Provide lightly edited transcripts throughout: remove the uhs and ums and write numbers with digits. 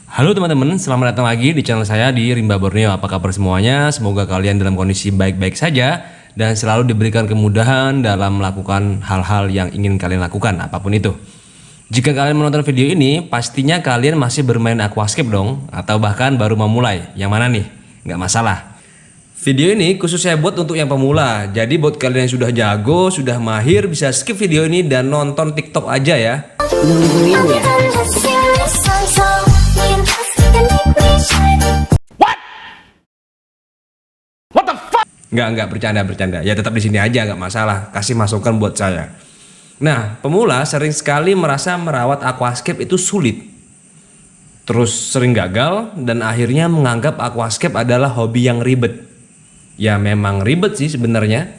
Halo teman-teman, selamat datang lagi di channel saya di Rimba Borneo. Apa kabar semuanya? Semoga kalian dalam kondisi baik-baik saja dan selalu diberikan kemudahan dalam melakukan hal-hal yang ingin kalian lakukan, apapun itu. Jika kalian menonton video ini, pastinya kalian masih bermain aquascape dong, atau bahkan baru memulai. Yang mana nih? Nggak masalah. Video ini khusus saya buat untuk yang pemula. Jadi buat kalian yang sudah jago, sudah mahir, bisa skip video ini dan nonton TikTok aja ya. Nungguin ya. Nggak bercanda. Ya tetap di sini aja, nggak masalah. Kasih masukan buat saya. Nah, pemula sering sekali merasa merawat aquascape itu sulit. Terus sering gagal dan akhirnya menganggap aquascape adalah hobi yang ribet. Ya memang ribet sih sebenarnya.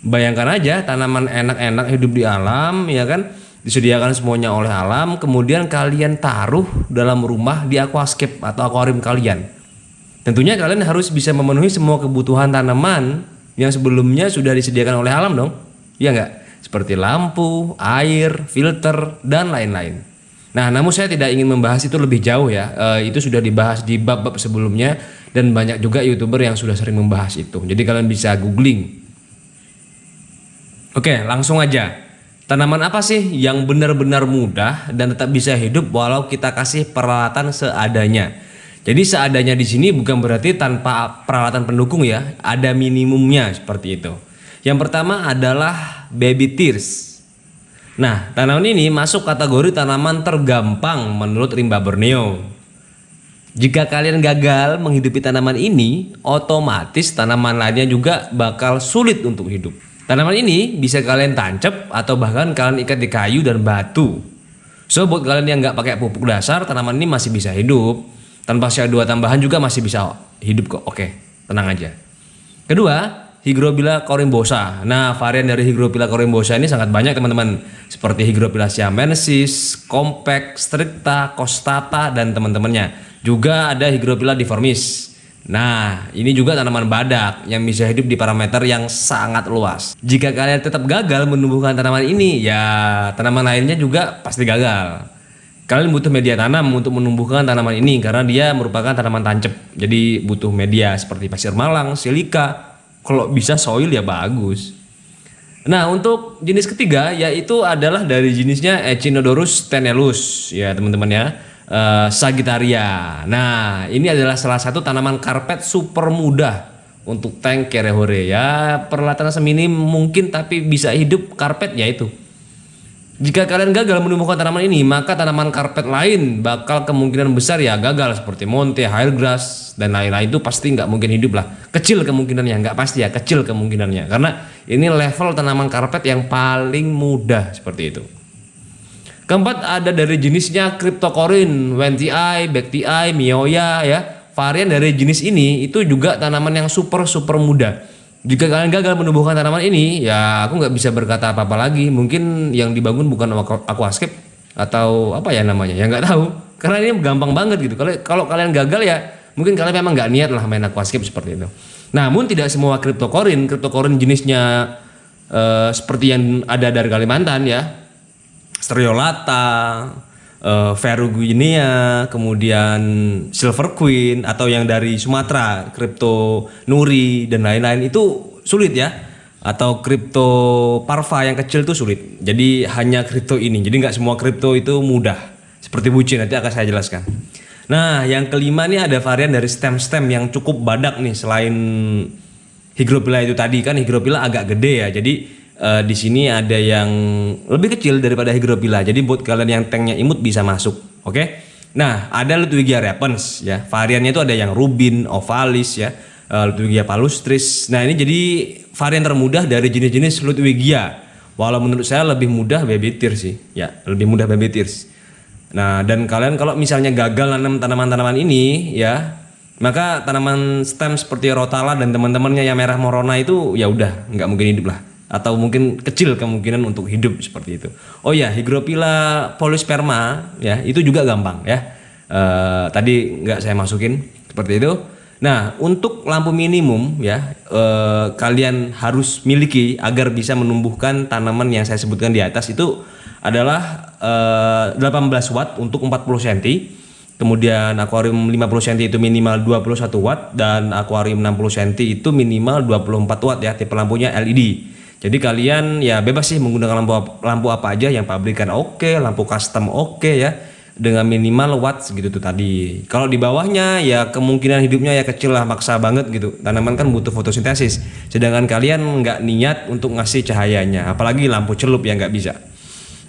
Bayangkan aja tanaman enak-enak hidup di alam, ya kan? Disediakan semuanya oleh alam, kemudian kalian taruh dalam rumah di aquascape atau akuarium kalian. Tentunya kalian harus bisa memenuhi semua kebutuhan tanaman yang sebelumnya sudah disediakan oleh alam dong. Iya nggak? Seperti lampu, air, filter, dan lain-lain. Nah, namun saya tidak ingin membahas itu lebih jauh ya. Itu sudah dibahas di bab-bab sebelumnya dan banyak juga YouTuber yang sudah sering membahas itu. Jadi kalian bisa googling. Oke, langsung aja. Tanaman apa sih yang benar-benar mudah dan tetap bisa hidup walau kita kasih peralatan seadanya? Jadi seadanya di sini bukan berarti tanpa peralatan pendukung ya, ada minimumnya seperti itu. Yang pertama adalah baby tears. Nah, tanaman ini masuk kategori tanaman tergampang menurut Rimba Borneo. Jika kalian gagal menghidupi tanaman ini, otomatis tanaman lainnya juga bakal sulit untuk hidup. Tanaman ini bisa kalian tancap atau bahkan kalian ikat di kayu dan batu. So buat kalian yang nggak pakai pupuk dasar, tanaman ini masih bisa hidup. Tanpa CO2 tambahan juga masih bisa hidup kok. Oke, tenang aja. Kedua, Hygrophila corymbosa. Nah, varian dari Hygrophila corymbosa ini sangat banyak teman-teman. Seperti Hygrophila siamensis, compact, stricta, costata, dan teman-temannya. Juga ada Hygrophila difformis. Nah, ini juga tanaman badak yang bisa hidup di parameter yang sangat luas. Jika kalian tetap gagal menumbuhkan tanaman ini, ya tanaman lainnya juga pasti gagal. Kalian butuh media tanam untuk menumbuhkan tanaman ini karena dia merupakan tanaman tancap. Jadi butuh media seperti pasir malang, silika. Kalau bisa soil ya bagus. Nah, untuk jenis ketiga yaitu adalah dari jenisnya Echinodorus tenellus ya teman-teman ya. Sagittaria. Nah, ini adalah salah satu tanaman karpet super mudah untuk tank kerehore ya. Peralatan seminim mungkin tapi bisa hidup karpet ya itu. Jika kalian gagal menumbuhkan tanaman ini, maka tanaman karpet lain bakal kemungkinan besar ya gagal seperti monte, hairgrass dan lain-lain itu pasti nggak mungkin hidup lah. Kecil kemungkinannya, nggak pasti ya, kecil kemungkinannya. Karena ini level tanaman karpet yang paling mudah seperti itu. Keempat ada dari jenisnya Cryptocorin, Wentii, Baektii, Mioia ya. Varian dari jenis ini itu juga tanaman yang super mudah. Jika kalian gagal menumbuhkan tanaman ini, ya aku nggak bisa berkata apa-apa lagi. Mungkin yang dibangun bukan aquascape atau apa ya namanya, ya nggak tahu. Karena ini gampang banget gitu. Kalau kalian gagal ya, mungkin kalian memang nggak niat lah main aquascape seperti itu. Namun tidak semua Cryptocorin jenisnya seperti yang ada dari Kalimantan ya, Striolata, Ferruginea, kemudian Silver Queen atau yang dari Sumatera, Crypto Nuri dan lain-lain itu sulit ya. Atau Crypto Parva yang kecil itu sulit. Jadi hanya Crypto ini. Jadi nggak semua Crypto itu mudah. Seperti bucin nanti akan saya jelaskan. Nah, yang kelima nih ada varian dari stem yang cukup badak nih selain Hygrophila itu tadi kan Hygrophila agak gede ya. Jadi di sini ada yang lebih kecil daripada Hygrophila. Jadi buat kalian yang tanknya imut bisa masuk. Oke. Nah, ada Ludwigia repens ya. Variannya itu ada yang rubin, ovalis ya, Ludwigia palustris. Nah, ini jadi varian termudah dari jenis-jenis Ludwigia. Walau menurut saya lebih mudah baby tears sih. Ya, lebih mudah baby tears. Nah, dan kalian kalau misalnya gagal nanam tanaman-tanaman ini ya, maka tanaman stem seperti rotala dan teman-temannya yang merah morona itu ya udah nggak mungkin hidup lah. Atau mungkin kecil kemungkinan untuk hidup seperti itu. Oh ya, Hygrophila polysperma ya itu juga gampang ya. Tadi nggak saya masukin seperti itu. Nah, untuk lampu minimum ya kalian harus miliki agar bisa menumbuhkan tanaman yang saya sebutkan di atas itu adalah 18 watt untuk 40 cm. Kemudian akuarium 50 cm itu minimal 21 watt dan akuarium 60 cm itu minimal 24 watt ya, tipe lampunya LED. Jadi kalian ya bebas sih menggunakan lampu apa aja, yang pabrikan oke, lampu custom oke ya, dengan minimal watt segitu tuh tadi. Kalau di bawahnya ya kemungkinan hidupnya ya kecil lah, maksa banget gitu. Tanaman kan butuh fotosintesis, sedangkan kalian nggak niat untuk ngasih cahayanya, apalagi lampu celup ya nggak bisa.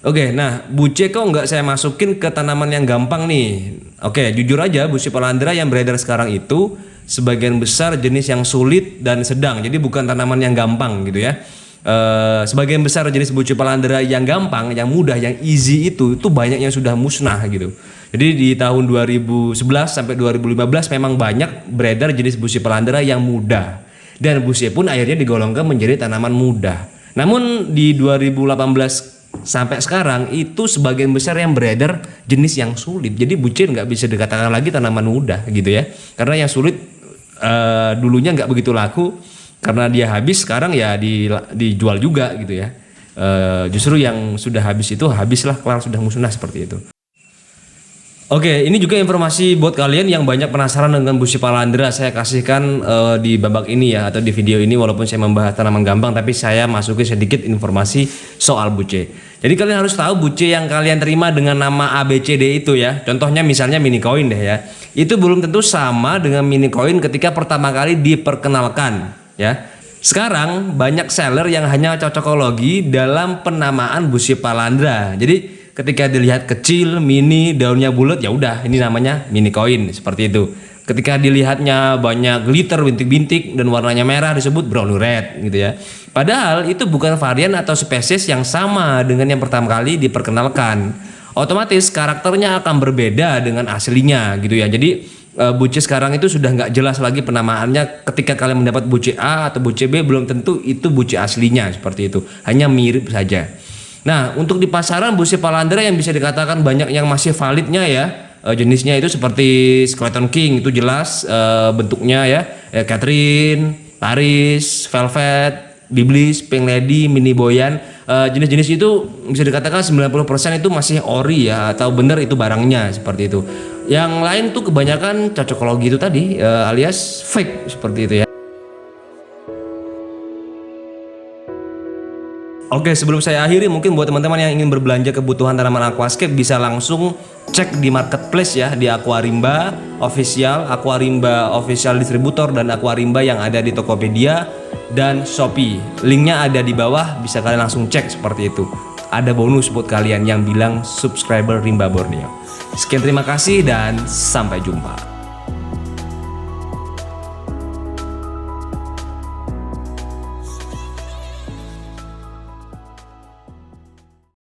Oke, nah buce kok nggak saya masukin ke tanaman yang gampang nih? Oke, jujur aja buce Palandra yang beredar sekarang itu sebagian besar jenis yang sulit dan sedang, jadi bukan tanaman yang gampang gitu ya. Sebagian besar jenis buce Palandra yang gampang, yang mudah, yang easy itu banyak yang sudah musnah gitu. Jadi di tahun 2011 sampai 2015 memang banyak beredar jenis buce Palandra yang mudah, dan buce pun akhirnya digolongkan menjadi tanaman mudah. Namun di 2018 sampai sekarang itu sebagian besar yang beredar jenis yang sulit. Jadi buce nggak bisa dikatakan lagi tanaman mudah gitu ya, karena yang sulit dulunya nggak begitu laku karena dia habis, sekarang ya dijual juga gitu ya. Justru yang sudah habis itu habislah, kelar, sudah musnah seperti itu. Oke, ini juga informasi buat kalian yang banyak penasaran dengan buce Palandra. Saya kasihkan di babak ini ya, atau di video ini, walaupun saya membahas tanaman gampang, tapi saya masukin sedikit informasi soal buce. Jadi kalian harus tahu buce yang kalian terima dengan nama ABCD itu ya. Contohnya misalnya mini koin deh ya. Itu belum tentu sama dengan mini koin ketika pertama kali diperkenalkan ya. Sekarang banyak seller yang hanya cocokologi dalam penamaan buce Palandra. Jadi ketika dilihat kecil, mini, daunnya bulat, ya udah ini namanya mini koin, seperti itu. Ketika dilihatnya banyak glitter, bintik-bintik, dan warnanya merah, disebut brown red gitu ya. Padahal itu bukan varian atau spesies yang sama dengan yang pertama kali diperkenalkan. Otomatis karakternya akan berbeda dengan aslinya gitu ya. Jadi buce sekarang itu sudah nggak jelas lagi penamaannya. Ketika kalian mendapat buce A atau buce B, belum tentu itu buce aslinya, seperti itu. Hanya mirip saja. Nah, untuk di pasaran buce Palandra yang bisa dikatakan banyak yang masih validnya ya, jenisnya itu seperti Skeleton King, itu jelas bentuknya ya, Catherine, Paris, Velvet, Biblis, Pink Lady, Mini Boyan, jenis-jenis itu bisa dikatakan 90% itu masih ori ya, atau bener itu barangnya, seperti itu. Yang lain tuh kebanyakan cocokologi itu tadi, alias fake, seperti itu ya. Oke, sebelum saya akhiri, mungkin buat teman-teman yang ingin berbelanja kebutuhan tanaman aquascape bisa langsung cek di marketplace ya, di Aquarimba official distributor, dan Aquarimba yang ada di Tokopedia dan Shopee. Linknya ada di bawah, bisa kalian langsung cek seperti itu. Ada bonus buat kalian yang bilang subscriber Rimba Borneo. Sekian, terima kasih dan sampai jumpa.